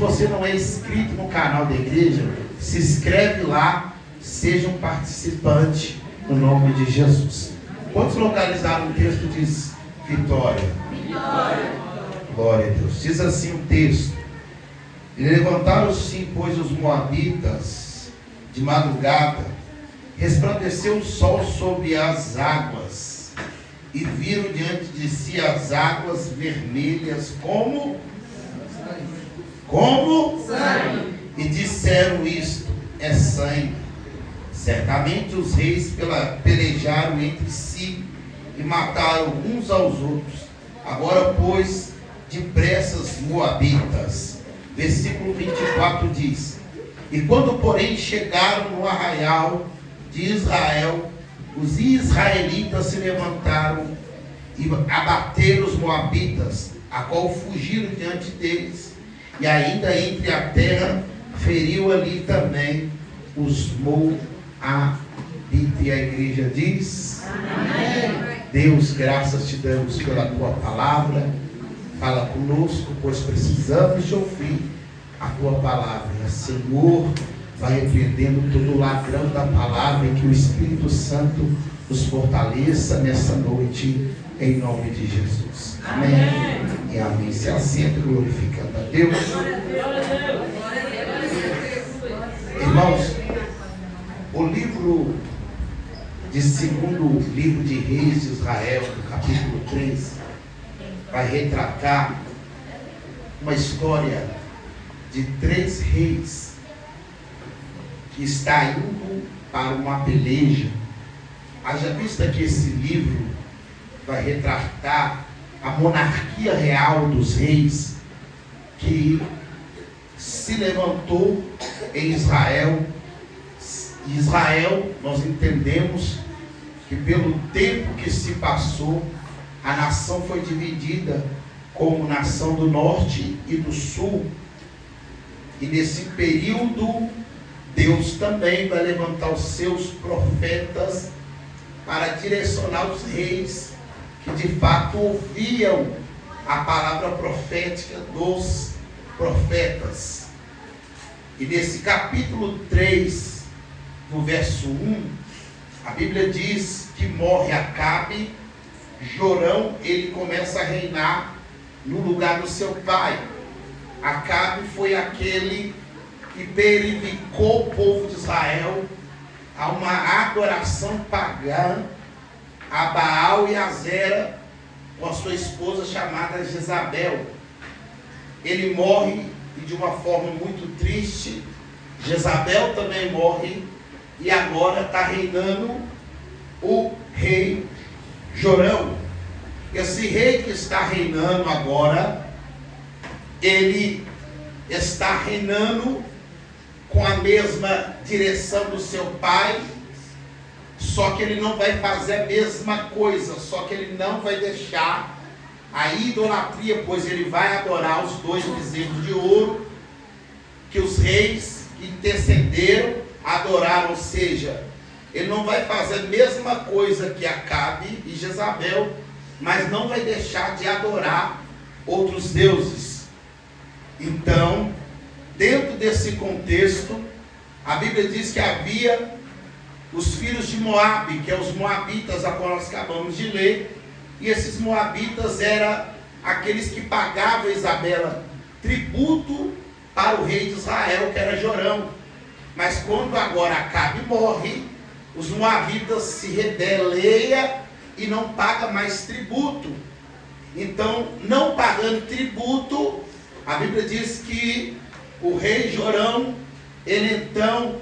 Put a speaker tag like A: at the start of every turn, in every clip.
A: você não é inscrito no canal da igreja, se inscreve lá, seja um participante no nome de Jesus. Quantos localizaram o texto? Diz vitória. Vitória. Glória a Deus. Diz assim o texto: e levantaram-se, pois, os moabitas de madrugada, resplandeceu o sol sobre as águas, e viram diante de si as águas vermelhas como sangue. E disseram: isto é sangue. Certamente os reis pelejaram entre si e mataram uns aos outros. Agora, pois, depressa os moabitas. Versículo 24 diz: e quando, porém, chegaram no arraial de Israel, os israelitas se levantaram e abateram os moabitas, a qual fugiram diante deles, e ainda entre a terra feriu ali também os moabitas. E a igreja diz: amém. Deus, graças te damos pela tua palavra. Fala conosco, pois precisamos de ouvir a tua palavra. Senhor, vai repreendendo todo o ladrão da palavra, e que o Espírito Santo nos fortaleça nessa noite, em nome de Jesus. Amém. Amém. E amém. Se assenta glorificando a Deus. Irmãos, o livro de segundo livro de Reis de Israel, no capítulo 3, vai retratar uma história de 3 reis que está indo para uma peleja. Haja vista que esse livro vai retratar a monarquia real dos reis que se levantou em Israel. Israel, nós entendemos que pelo tempo que se passou, a nação foi dividida como nação do norte e do sul. E nesse período, Deus também vai levantar os seus profetas para direcionar os reis que de fato ouviam a palavra profética dos profetas. E nesse capítulo 3, no verso 1, a Bíblia diz que morre Acabe. Jorão, ele começa a reinar no lugar do seu pai. Acabe foi aquele que perivicou o povo de Israel a uma adoração pagã a Baal e a Zera, com a sua esposa chamada Jezabel. Ele morre, e de uma forma muito triste. Jezabel também morre, e agora está reinando o rei Jorão. Esse rei que está reinando agora, ele está reinando com a mesma direção do seu pai, só que ele não vai fazer a mesma coisa, só que ele não vai deixar a idolatria, pois ele vai adorar os 2 bezerros de ouro que os reis que intercederam adoraram. Ou seja, ele não vai fazer a mesma coisa que Acabe e Jezabel, mas não vai deixar de adorar outros deuses. Então, dentro desse contexto, a Bíblia diz que havia os filhos de Moabe, que é os moabitas, a qual nós acabamos de ler. E esses moabitas eram aqueles que pagavam a Isabela tributo para o rei de Israel, que era Jorão. Mas quando agora Acabe morre, os moabitas se rebeliam e não pagam mais tributo. Então, não pagando tributo, a Bíblia diz que o rei Jorão, ele então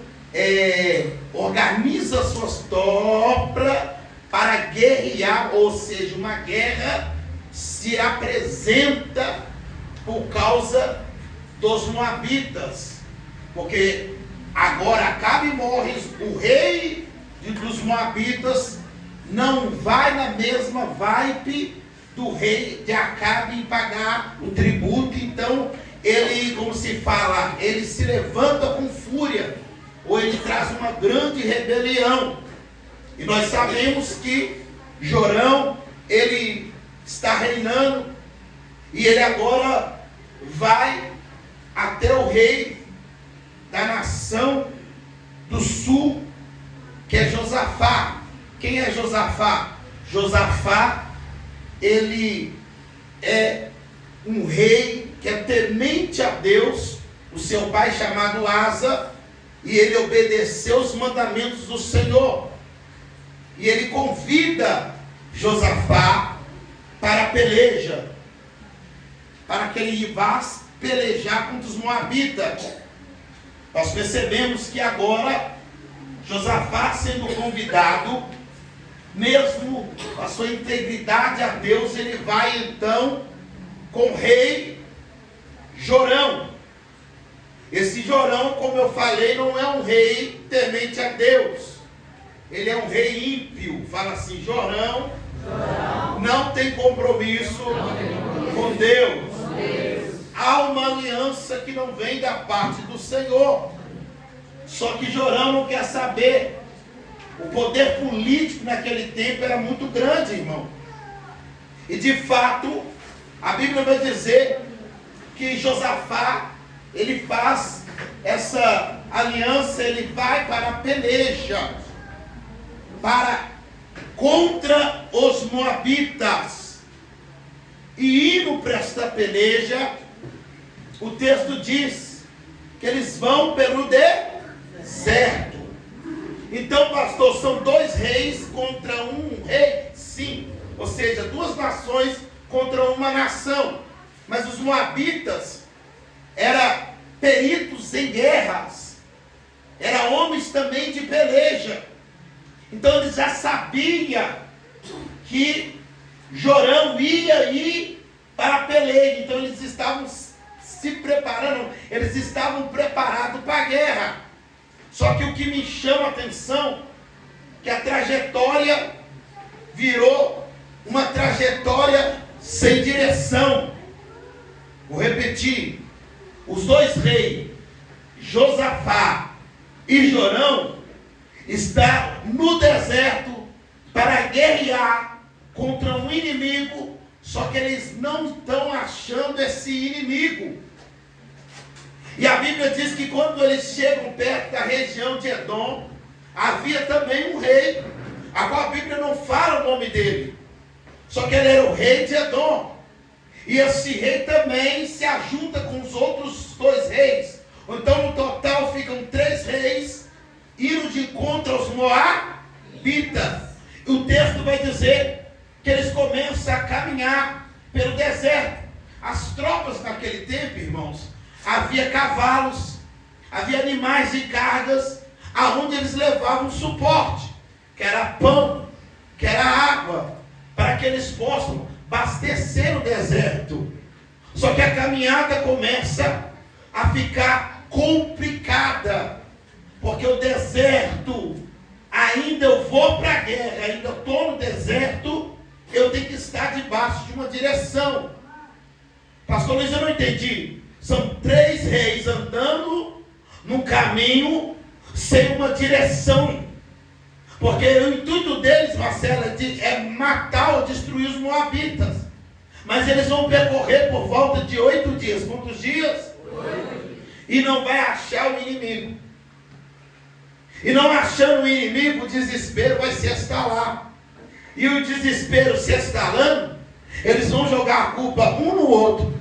A: organiza suas tropas para guerrear, ou seja, uma guerra se apresenta por causa dos moabitas, porque agora Acabe morre, o rei dos moabitas não vai na mesma vibe do rei de Acabe em pagar o tributo. Então ele, como se fala, ele se levanta com fúria, ou ele traz uma grande rebelião. E nós sabemos que Jorão, ele está reinando, e ele agora vai até o rei da nação do sul, que é Josafá. Quem é Josafá? Josafá, ele é um rei que é temente a Deus. O seu pai chamado Asa, e ele obedeceu os mandamentos do Senhor. E ele convida Josafá para a peleja, para que ele vá pelejar contra os moabitas. Nós percebemos que agora Josafá sendo convidado, mesmo a sua integridade a Deus, ele vai então com o rei Jorão. Esse Jorão, como eu falei, não é um rei temente a Deus. Ele é um rei ímpio. Fala assim: Jorão não tem compromisso com Deus. Há uma aliança que não vem da parte do Senhor. Só que Jorão não quer saber. O poder político naquele tempo era muito grande, irmão. E de fato, a Bíblia vai dizer que Josafá, ele faz essa aliança, ele vai para a peleja, contra os moabitas. E indo para esta peleja, o texto diz que eles vão pelo deserto. Então, pastor, são dois reis contra um rei? Sim. Ou seja, duas nações contra uma nação. Mas os moabitas eram peritos em guerras. Eram homens também de peleja. Então eles já sabiam que Jorão ia ir para a peleja. Então eles estavam se preparando, eles estavam preparados para a guerra. Só que o que me chama a atenção, que a trajetória virou uma trajetória sem direção. Vou repetir. Os dois reis, Josafá e Jorão, estão no deserto para guerrear contra um inimigo, só que eles não estão achando esse inimigo. E a Bíblia diz que quando eles chegam perto da região de Edom, havia também um rei. Agora a Bíblia não fala o nome dele, só que ele era o rei de Edom. E esse rei também se ajunta com os outros dois reis. Então no total ficam 3 reis indo de encontro aos moabitas. O texto vai dizer que eles começam a caminhar pelo deserto. As tropas naquele tempo, irmãos, havia cavalos, havia animais e cargas, aonde eles levavam suporte, que era pão, que era água, para que eles possam abastecer o deserto. Só que a caminhada começa a ficar complicada, porque o deserto, ainda eu vou para a guerra, ainda estou no deserto, eu tenho que estar debaixo de uma direção. Pastor Luiz, eu não entendi. São 3 reis andando num caminho sem uma direção. Porque o intuito deles, Marcela, é matar ou destruir os moabitas. Mas eles vão percorrer por volta de 8 dias. Quantos dias? 8. E não vai achar o inimigo. E não achando o inimigo, o desespero vai se instalar. E o desespero se instalando, eles vão jogar a culpa um no outro.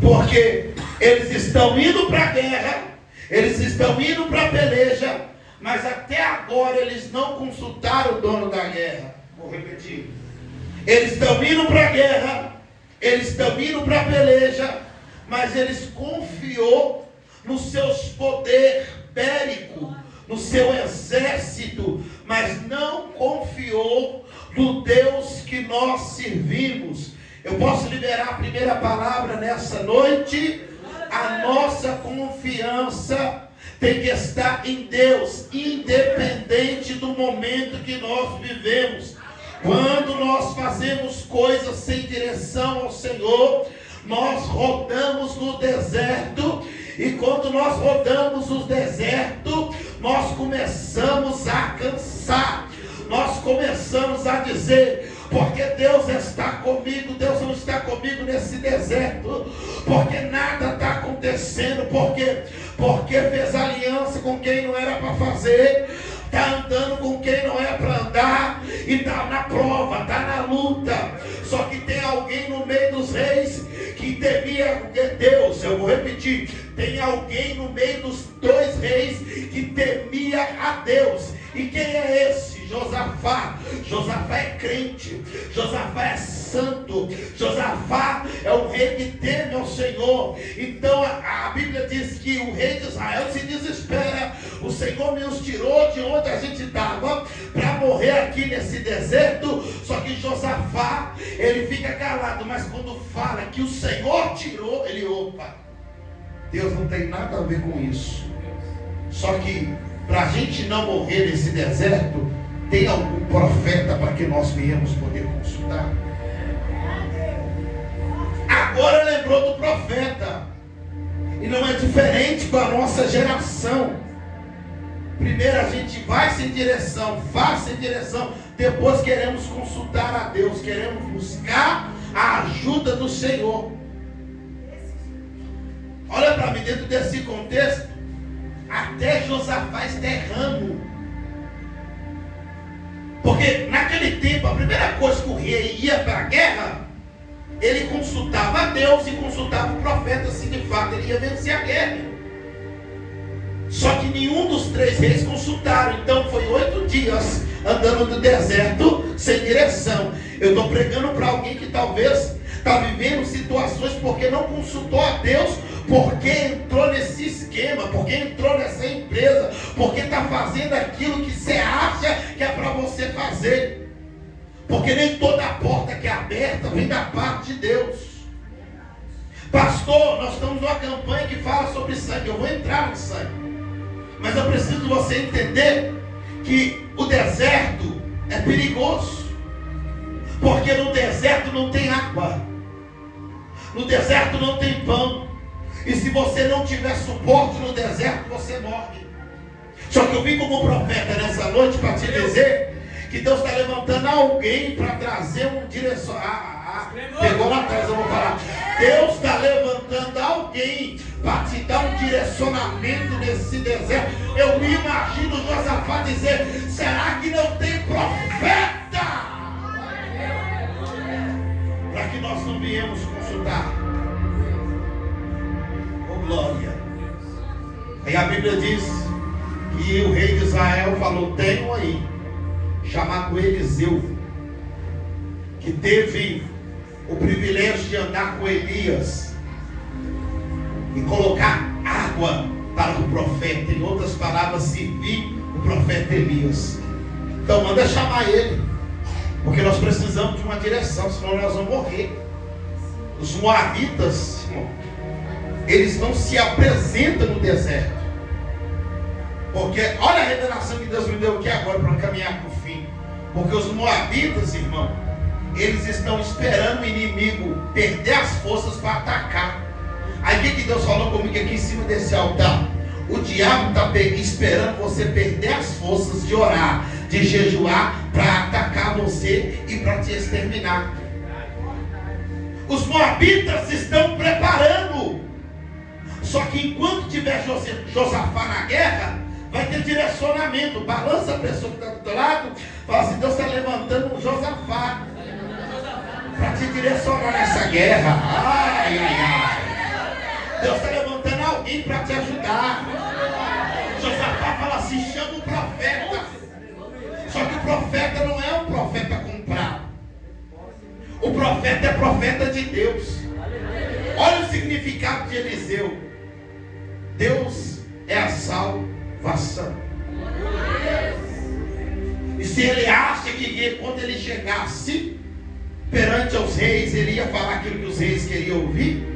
A: Porque eles estão indo para a guerra, eles estão indo para a peleja, mas até agora eles não consultaram o dono da guerra. Vou repetir. Eles estão indo para a guerra, eles estão indo para a peleja, mas eles confiou nos seus poderes bélicos, no seu exército, mas não confiou no Deus que nós servimos. Eu posso liberar a primeira palavra nessa noite? A nossa confiança tem que estar em Deus, independente do momento que nós vivemos. Quando nós fazemos coisas sem direção ao Senhor, nós rodamos no deserto. E quando nós rodamos o deserto, nós começamos a cansar. Nós começamos a dizer: porque Deus está comigo. Deus não está comigo nesse deserto, porque nada está acontecendo, porque fez aliança com quem não era para fazer, está andando com quem não é para andar, e está na prova, está na luta. Só que tem alguém no meio dos reis que temia Deus. Eu vou repetir: tem alguém no meio dos dois reis que temia a Deus. E quem é esse? Josafá. Josafá é crente, Josafá é santo, Josafá é o rei que teme ao Senhor. Então a Bíblia diz que o rei de Israel se desespera. O Senhor nos tirou de onde a gente estava para morrer aqui nesse deserto. Só que Josafá, ele fica calado, mas quando fala que o Senhor tirou, ele: opa, Deus não tem nada a ver com isso. Só que para a gente não morrer nesse deserto, tem algum profeta para que nós viemos poder consultar? Agora lembrou do profeta. E não é diferente com a nossa geração. Primeiro a gente vai sem direção, faz sem direção. Depois queremos consultar a Deus, queremos buscar a ajuda do Senhor. Olha para mim, dentro desse contexto, até Josafá está errando. Porque naquele tempo, a primeira coisa que o rei ia para a guerra, ele consultava a Deus e consultava o profeta se de fato ele ia vencer a guerra. Só que nenhum dos três reis consultaram. Então foi 8 dias andando no deserto sem direção. Eu estou pregando para alguém que talvez está vivendo situações porque não consultou a Deus, porque entrou nesse esquema, porque entrou nessa empresa, porque está fazendo aquilo que você acha que é para você fazer. Porque nem toda porta que é aberta vem da parte de Deus. Pastor, nós estamos numa campanha que fala sobre sangue. Eu vou entrar no sangue, mas eu preciso de você entender que o deserto é perigoso, porque no deserto não tem água, no deserto não tem pão, e se você não tiver suporte no deserto, você morre. Só que eu vim como profeta nessa noite para te dizer que Deus está levantando alguém para trazer um direção. Pegou lá atrás, eu vou falar. Deus está levantando alguém para te dar um direcionamento nesse deserto. Eu me imagino Josafá dizer: será que não tem profeta? Para que nós não viemos consultar. Oh glória. Aí a Bíblia diz que o rei de Israel falou: tenho aí, chamado Eliseu, que teve o privilégio de andar com Elias e colocar água para o profeta. Em outras palavras, servir o profeta Elias. Então manda chamar ele, porque nós precisamos de uma direção, senão nós vamos morrer. Os moabitas, eles não se apresentam no deserto, porque olha a revelação que Deus me deu aqui agora para caminhar para o fim. Porque os moabitas, irmão, eles estão esperando o inimigo perder as forças para atacar. Aí o que Deus falou comigo aqui em cima desse altar? O diabo está esperando você perder as forças de orar, de jejuar, para atacar você e para te exterminar. Os moabitas estão preparando. Só que enquanto tiver Josafá na guerra, vai ter direcionamento. Balança a pessoa que está do teu lado, fala assim: Deus está levantando um Josafá para te direcionar nessa guerra. Ai, ai, ai. Deus está levantando alguém para te ajudar. Josafá fala assim: chama o profeta. Só que o profeta não é um profeta comprado. O profeta é profeta de Deus. Olha o significado de Eliseu. Deus é a salvação. E se ele acha que quando ele chegasse perante os reis, ele ia falar aquilo que os reis queriam ouvir?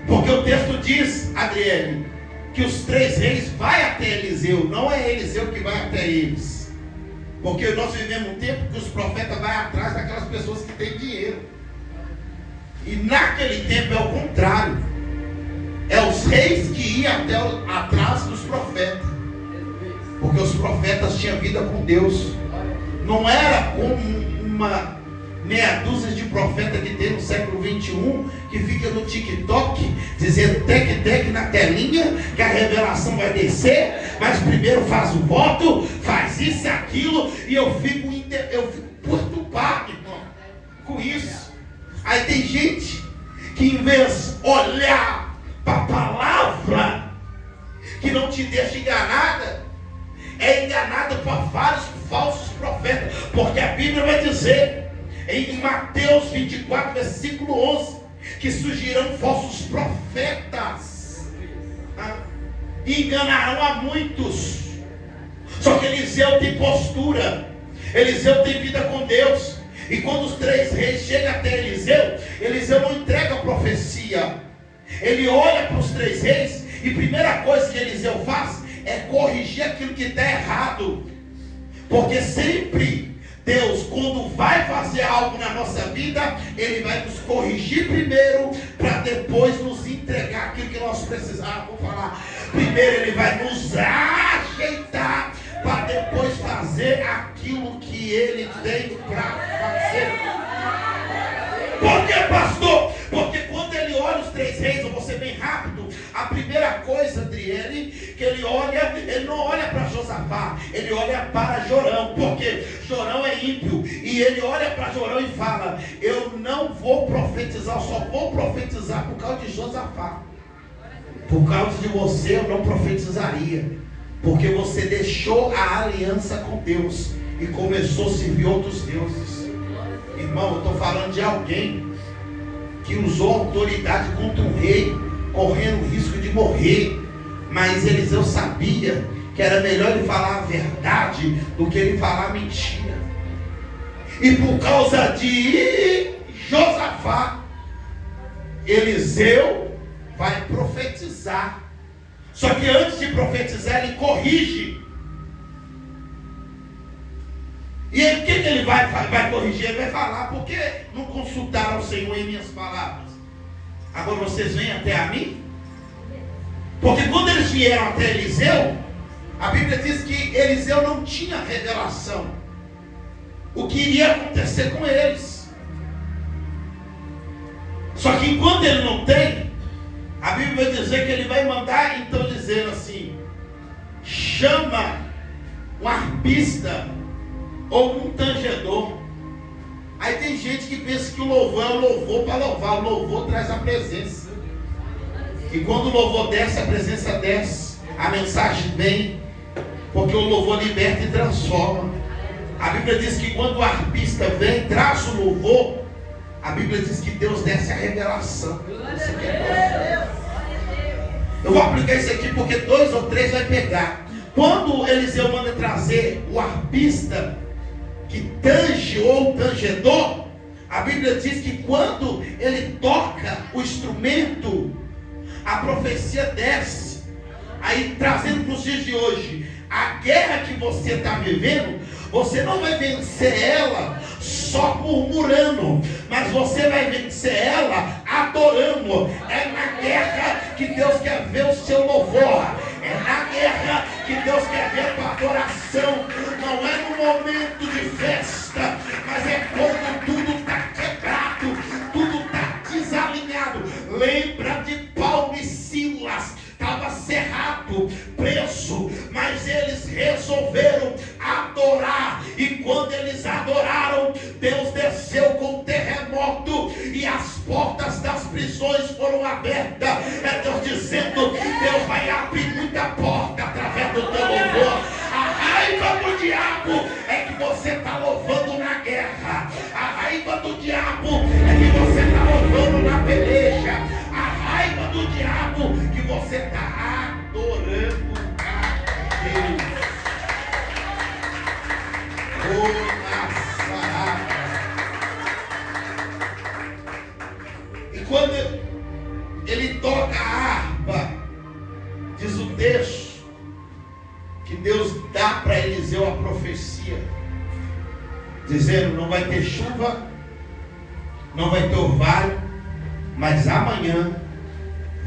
A: Porque o texto diz, Adriele, que os 3 reis vai até Eliseu. Não é Eliseu que vai até eles. Porque nós vivemos um tempo que os profetas vão atrás daquelas pessoas que têm dinheiro. E naquele tempo é o contrário. É os reis que iam atrás dos profetas. Porque os profetas tinham vida com Deus. Não era como meia dúzia de profeta que tem no século 21, que fica no TikTok, dizendo tec-tec na telinha, que a revelação vai descer, mas primeiro faz o voto, faz isso e aquilo, e eu fico perturbado, irmão, com isso. Aí tem gente que em vez de olhar para a palavra, que não te deixa enganada, é enganada por vários falsos profetas, porque a Bíblia vai dizer em Mateus 24, versículo 11, que surgirão falsos profetas, e enganarão a muitos. Só que Eliseu tem postura, Eliseu tem vida com Deus, e quando os 3 reis chegam até Eliseu, Eliseu não entrega a profecia, ele olha para os 3 reis, e a primeira coisa que Eliseu faz é corrigir aquilo que está errado, porque sempre Deus, quando vai fazer algo na nossa vida, Ele vai nos corrigir primeiro, para depois nos entregar aquilo que nós precisamos. Vou falar, primeiro Ele vai nos ajeitar, para depois fazer aquilo que Ele tem para fazer. Por que, pastor? Porque quando Ele olha os 3 reis, eu vou ser bem rápido, a primeira coisa, Adriele, que ele olha, ele não olha para Josafá, ele olha para Jorão, porque Jorão é ímpio, e ele olha para Jorão e fala, eu não vou profetizar, eu só vou profetizar por causa de Josafá, por causa de você eu não profetizaria, porque você deixou a aliança com Deus, e começou a servir outros deuses. Irmão, eu estou falando de alguém que usou autoridade contra um rei, correndo o risco de morrer, mas Eliseu sabia que era melhor ele falar a verdade do que ele falar a mentira. E por causa de Josafá, Eliseu vai profetizar. Só que antes de profetizar, ele corrige. E aí, o que ele vai corrigir? Ele vai falar, porque não consultaram o Senhor em minhas palavras? Agora vocês vêm até a mim? Porque quando eles vieram até Eliseu, a Bíblia diz que Eliseu não tinha revelação o que iria acontecer com eles. Só que enquanto ele não tem, a Bíblia vai dizer que ele vai mandar, então, dizendo assim, chama um arpista ou um tangedor. Aí tem gente que pensa que o louvor é o louvor para louvar. O louvor traz a presença. E quando o louvor desce, a presença desce. A mensagem vem. Porque o louvor liberta e transforma. A Bíblia diz que quando o arpista vem, traz o louvor. A Bíblia diz que Deus desce a revelação. Você quer? Eu vou aplicar isso aqui porque 2 ou 3 vai pegar. Quando Eliseu manda trazer o arpista que tange ou tangedor, a Bíblia diz que quando ele toca o instrumento, a profecia desce. Aí trazendo para os dias de hoje, a guerra que você está vivendo, você não vai vencer ela só murmurando, mas você vai vencer ela adorando. É na guerra que Deus quer ver o seu louvor. É na guerra que Deus quer ver a tua adoração. Não é no momento de festa, mas é quando tudo está quebrado, tudo está desalinhado. Lembra de Paulo e Silas? Estava cerrado, preso, mas eles resolveram adorar. E quando eles adoraram, Deus desceu com um terremoto e as portas das prisões foram abertas. É Deus dizendo, Deus vai abrir muita porta através do teu louvor. A raiva do diabo é que você está louvando na guerra. A raiva do diabo é que você está louvando na peleja. A raiva do diabo que você está adorando a Deus. E quando ele toca a harpa, diz o texto que Deus dá para Eliseu a profecia, dizendo, não vai ter chuva, não vai ter orvalho, mas amanhã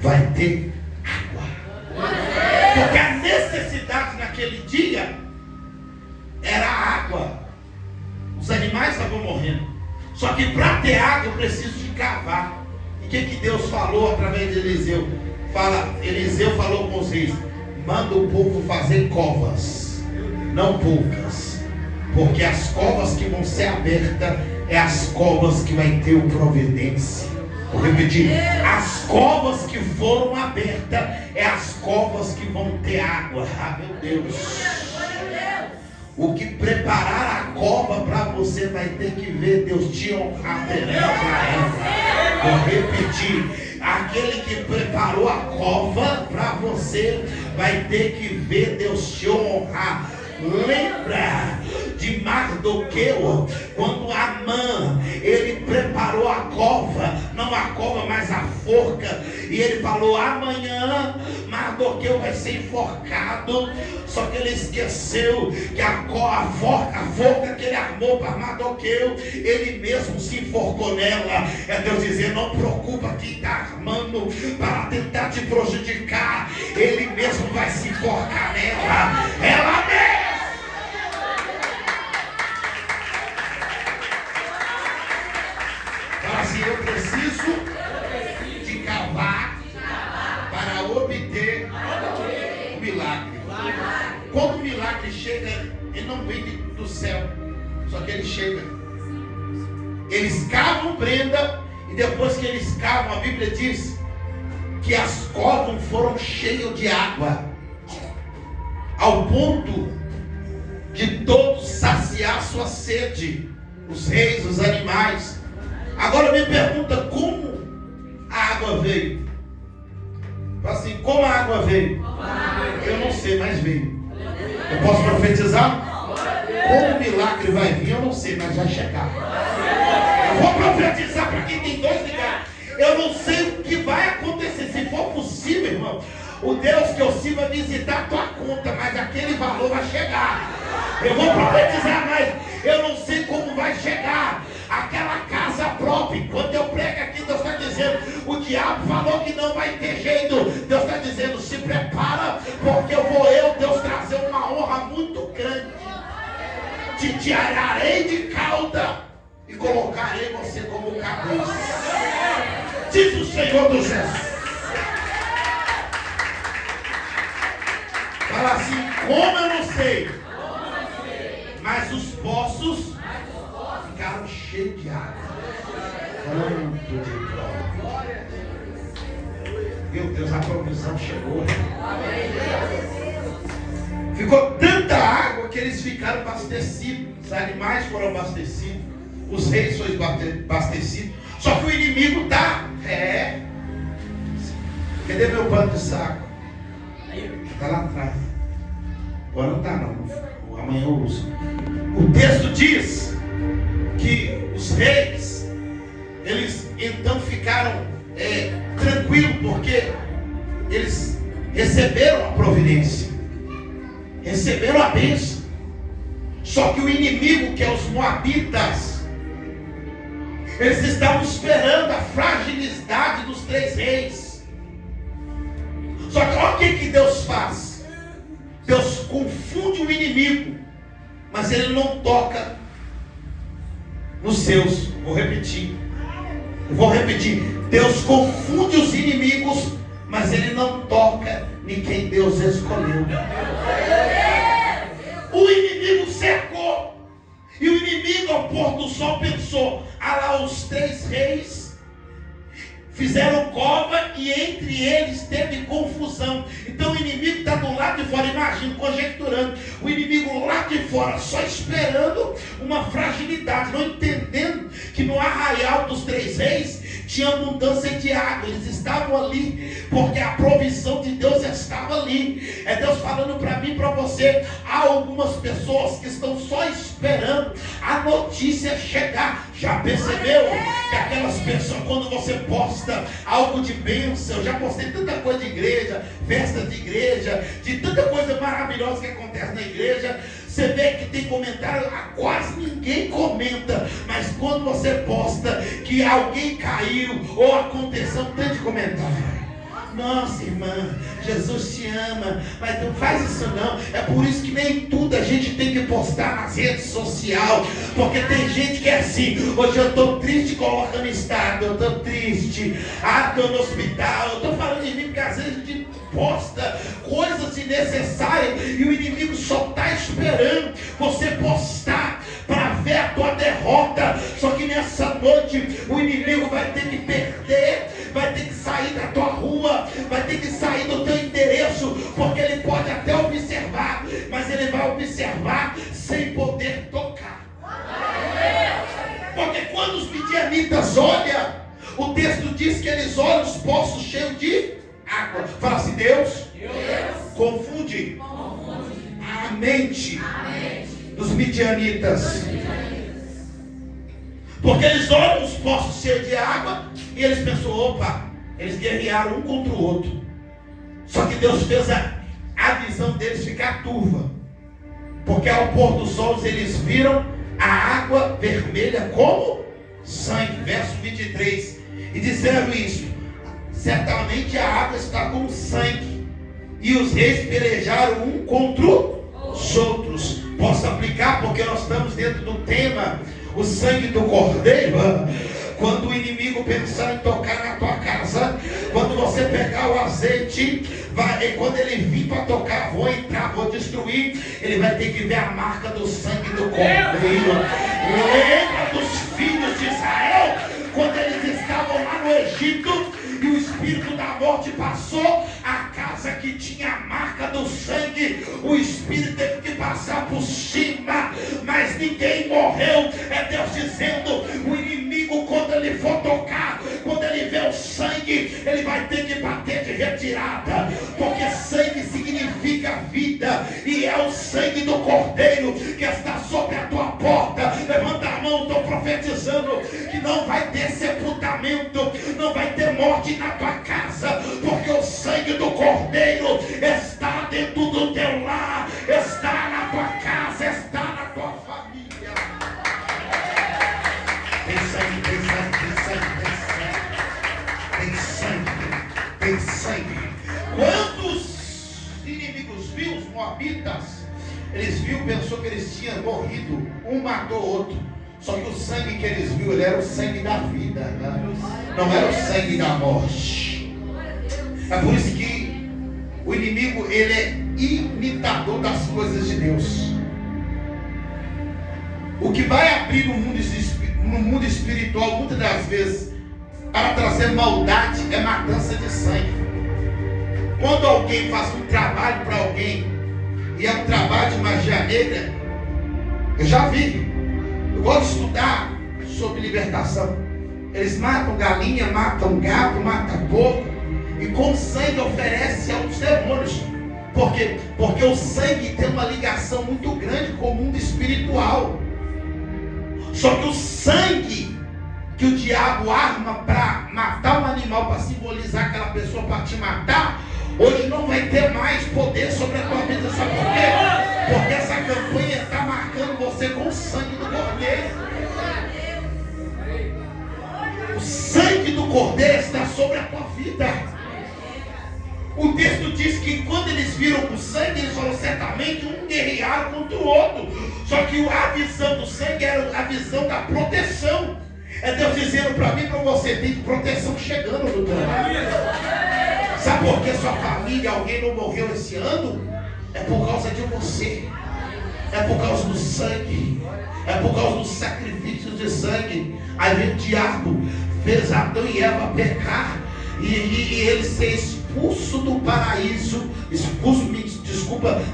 A: vai ter água. Porque a necessidade naquele dia era água. Os animais estavam morrendo. Só que para ter água eu preciso de cavar. E o que Deus falou através de Eliseu? Eliseu falou com os reis: manda o povo fazer covas, não poucas, porque as covas que vão ser abertas é as covas que vai ter o providência. Vou repetir: as covas que foram abertas é as covas que vão ter água. Ah, meu Deus! O que preparar a cova para você vai ter que ver Deus te honrar perante a ela. Vou repetir: aquele que preparou a cova para você vai ter que ver Deus te honrar. Lembra de Mardoqueu, quando Amã, ele preparou a cova, não a cova, mas a forca, e ele falou: amanhã Mardoqueu vai ser enforcado. Só que ele esqueceu que a forca que ele armou para Mardoqueu, ele mesmo se enforcou nela. É Deus dizendo: não preocupa quem está armando para tentar te prejudicar, ele mesmo vai se enforcar nela. Ela mesmo. Assim, eu preciso de cavar para obter o milagre. Quando o milagre chega, ele não vem do céu, só que ele chega. Eles cavam prenda, e depois que eles cavam, a Bíblia diz que as covas foram cheias de água, ao ponto de todos saciar sua sede, os reis, os animais. Agora me pergunta como a água veio. Fala assim: como a água veio? Eu não sei, mas veio. Eu posso profetizar? Como o milagre vai vir, eu não sei, mas vai chegar. Eu vou profetizar para quem tem 2 ligados. Eu não sei o que vai acontecer. Se for possível, irmão, o Deus que eu sirvo vai visitar a tua conta, mas aquele valor vai chegar. Eu vou profetizar, mas eu não sei como vai chegar aquela casa própria. Enquanto eu prego aqui, Deus está dizendo: o diabo falou que não vai ter jeito. Deus está dizendo: se prepara, porque Deus trazer uma honra muito grande. Te tirarei de cauda e colocarei você como cabeça, diz o Senhor dos Exércitos. Fala assim: como eu não sei, mas os poços ficaram cheios de água. Tanto de glória. Meu Deus, a provisão chegou. Ficou tanta água que eles ficaram abastecidos. Os animais foram abastecidos, os reis foram abastecidos. Só que o inimigo está. Cadê meu pano de saco? Está lá atrás. Agora não está não. Amanhã eu uso. O texto diz que os reis, eles então ficaram tranquilos, porque eles receberam a providência, receberam a bênção. Só que o inimigo, que é os moabitas, eles estavam esperando a fragilidade dos 3 reis. Só que olha o que Deus faz. Deus confunde o inimigo, mas ele não toca nos seus. Vou repetir. Deus confunde os inimigos, mas ele não toca em quem Deus escolheu. O inimigo cercou, e o inimigo ao pôr do sol pensou: lá os 3 reis fizeram cova e entre eles teve confusão. Então o inimigo está do lado de fora, imagina, conjecturando. O inimigo lá de fora, só esperando uma fragilidade, não entendendo que no arraial dos 3 reis tinha abundância de água. Eles estavam ali porque a provisão de Deus estava ali. É Deus falando para mim e para você: há algumas pessoas que estão só esperando a notícia chegar. Já percebeu que aquelas pessoas, quando você posta algo de bênção, eu já postei tanta coisa de igreja, festa de igreja, de tanta coisa maravilhosa que acontece na igreja, você vê que tem comentário, quase ninguém comenta, mas quando você posta que alguém caiu ou aconteceu, tem de comentário. Nossa, irmã, Jesus te ama, mas não faz isso não. É por isso que nem tudo a gente tem que postar nas redes sociais, porque tem gente que é assim: hoje eu estou triste, coloca no estado, eu estou triste, estou no hospital. Eu estou falando de mim porque às vezes a gente posta coisas desnecessárias e o inimigo só está esperando você postar para ver a tua derrota. Só que nessa noite o inimigo vai ter que perder, vai ter que sair da tua rua, vai ter que sair do teu endereço, porque ele pode até observar, mas ele vai observar sem poder tocar. Porque quando os midianitas olham, o texto diz que eles olham os poços cheios de água. Fala assim: Deus confunde a mente dos midianitas. Porque eles olham os poços cheios de água e eles pensam: opa, eles guerrearam um contra o outro. Só que Deus fez a visão deles ficar turva, porque ao pôr do sol eles viram a água vermelha como sangue. Verso 23. E disseram isso: certamente a água está como sangue. E os reis pelejaram um contra os outros. Posso aplicar, porque nós estamos dentro do tema o sangue do cordeiro. Quando o inimigo pensar em tocar na tua casa, quando você pegar o azeite, quando ele vir para tocar, vou entrar, vou destruir, ele vai ter que ver a marca do sangue do cordeiro. Lembra dos filhos de Israel, quando eles estavam lá no Egito e o espírito da morte passou, a casa que tinha a marca do sangue, o espírito teve que passar por cima, mas ninguém morreu. É Deus dizendo: o inimigo, quando ele for tocar, quando ele vê o sangue, ele vai ter que bater de retirada, porque sangue significa vida, e é o sangue do cordeiro que está sobre a tua porta. Levanta a mão, estou profetizando que não vai ter sepultamento, não vai ter morte na tua casa, porque o sangue do cordeiro está dentro do teu lar, está na tua casa, está na tua família. Tem sangue, tem sangue, tem sangue, tem sangue, tem sangue. Quando os inimigos viram os moabitas, eles viram, pensou que eles tinham morrido, um matou o outro. Só que o sangue que eles viram, ele era o sangue da vida, né? Não era o sangue da morte. É por isso que o inimigo, ele é imitador das coisas de Deus. O que vai abrir no mundo espiritual, muitas das vezes, para trazer maldade, é matança de sangue. Quando alguém faz um trabalho para alguém, e é um trabalho de magia negra, eu já vi. Eu gosto de estudar sobre libertação. Eles matam galinha, matam gato, matam porco, e com sangue oferece aos demônios. Por quê? Porque o sangue tem uma ligação muito grande com o mundo espiritual. Só que o sangue que o diabo arma para matar um animal, para simbolizar aquela pessoa, para te matar, hoje não vai ter mais poder sobre a tua vida. Sabe por quê? Porque essa campanha está marcando você com o sangue do cordeiro. O sangue do cordeiro está sobre a tua vida. O texto diz que quando eles viram o sangue, eles falaram: certamente um guerrearam contra o outro. Só que a visão do sangue era a visão da proteção. É Deus dizendo para mim e para você: tem proteção chegando no teu lado. Sabe por que sua família, alguém não morreu esse ano? É por causa de você. É por causa do sangue. É por causa dos sacrifícios de sangue. Aí vem o diabo, fez Adão e Eva pecar, e ele ser expulso do paraíso,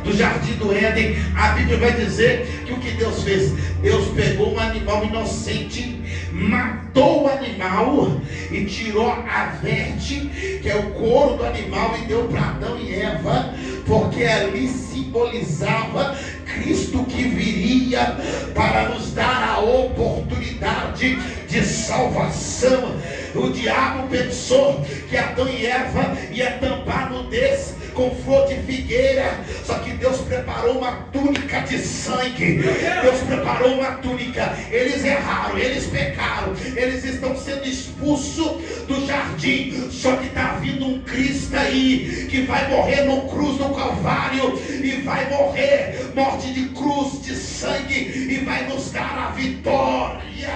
A: do jardim do Éden. A Bíblia vai dizer que o que Deus fez? Deus pegou um animal inocente, matou o animal e tirou a verte, que é o couro do animal, e deu para Adão e Eva, porque ali simbolizava Cristo que viria para nos dar a oportunidade de salvação. O diabo pensou que Adão e Eva ia tampar a nudez, com flor de figueira. Só que Deus preparou uma túnica de sangue. Deus preparou uma túnica. Eles erraram, eles pecaram, eles estão sendo expulsos do jardim. Só que está vindo um Cristo aí, que vai morrer no cruz do Calvário, e vai morrer, morte de cruz, de sangue, e vai nos dar a vitória.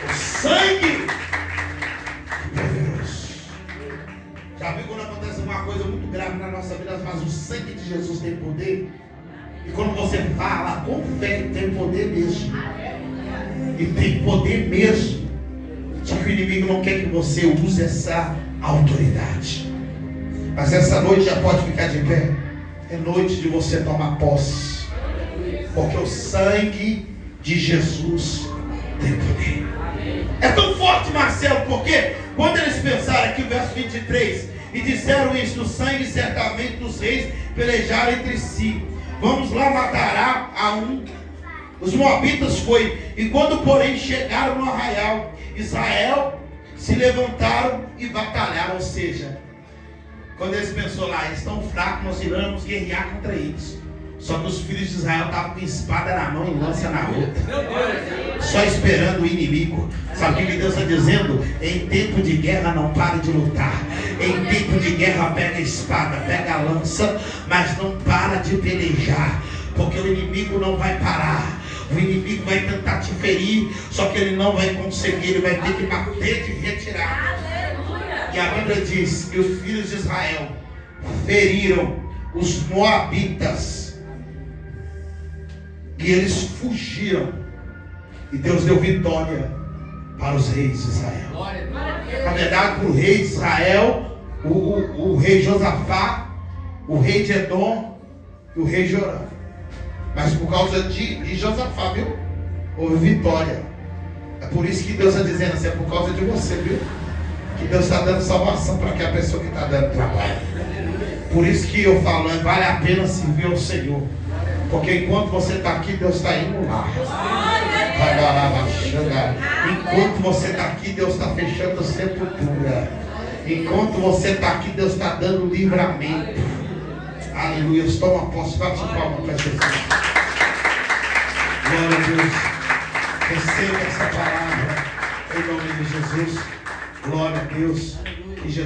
A: O sangue poderoso. Já viu quando acontece uma coisa muito grave na nossa vida, mas o sangue de Jesus tem poder? E quando você fala com fé, tem poder mesmo. E tem poder mesmo. Só que o inimigo não quer que você use essa autoridade. Mas essa noite já pode ficar de pé. É noite de você tomar posse. Porque o sangue de Jesus tem poder. É tão forte, Marcelo, porque quando eles pensaram aqui, o verso 23, e disseram isto: o sangue certamente dos reis pelejaram entre si. Vamos lá, matará a um. Os moabitas foi, e quando porém chegaram no arraial, Israel se levantaram e batalharam. Ou seja, quando eles pensaram lá, eles estão fracos, nós iremos guerrear contra eles. Só que os filhos de Israel estavam com espada na mão e lança na outra, só esperando o inimigo. Sabe o que Deus está dizendo? Em tempo de guerra não pare de lutar. Em tempo de guerra pega a espada, pega a lança, mas não para de pelejar, porque o inimigo não vai parar. O inimigo vai tentar te ferir, só que ele não vai conseguir, ele vai ter que bater de retirar. E a Bíblia diz que os filhos de Israel feriram os moabitas, e eles fugiram, e Deus deu vitória para os reis de Israel. Na verdade, para o rei de Israel, o rei Josafá, o rei de Edom e o rei Jorão. Mas por causa de Josafá, viu? Houve vitória. É por isso que Deus está dizendo assim, é por causa de você, viu? Que Deus está dando salvação para aquela pessoa que está dando trabalho. Por isso que eu falo, vale a pena servir ao Senhor. Porque enquanto você está aqui, Deus está indo lá. Enquanto você está aqui, Deus está fechando a sepultura. Enquanto você está aqui, Deus está dando livramento. Aleluia. Toma posse, bate palma para Jesus. Glória a Deus. Receba essa palavra em nome de Jesus. Glória a Deus.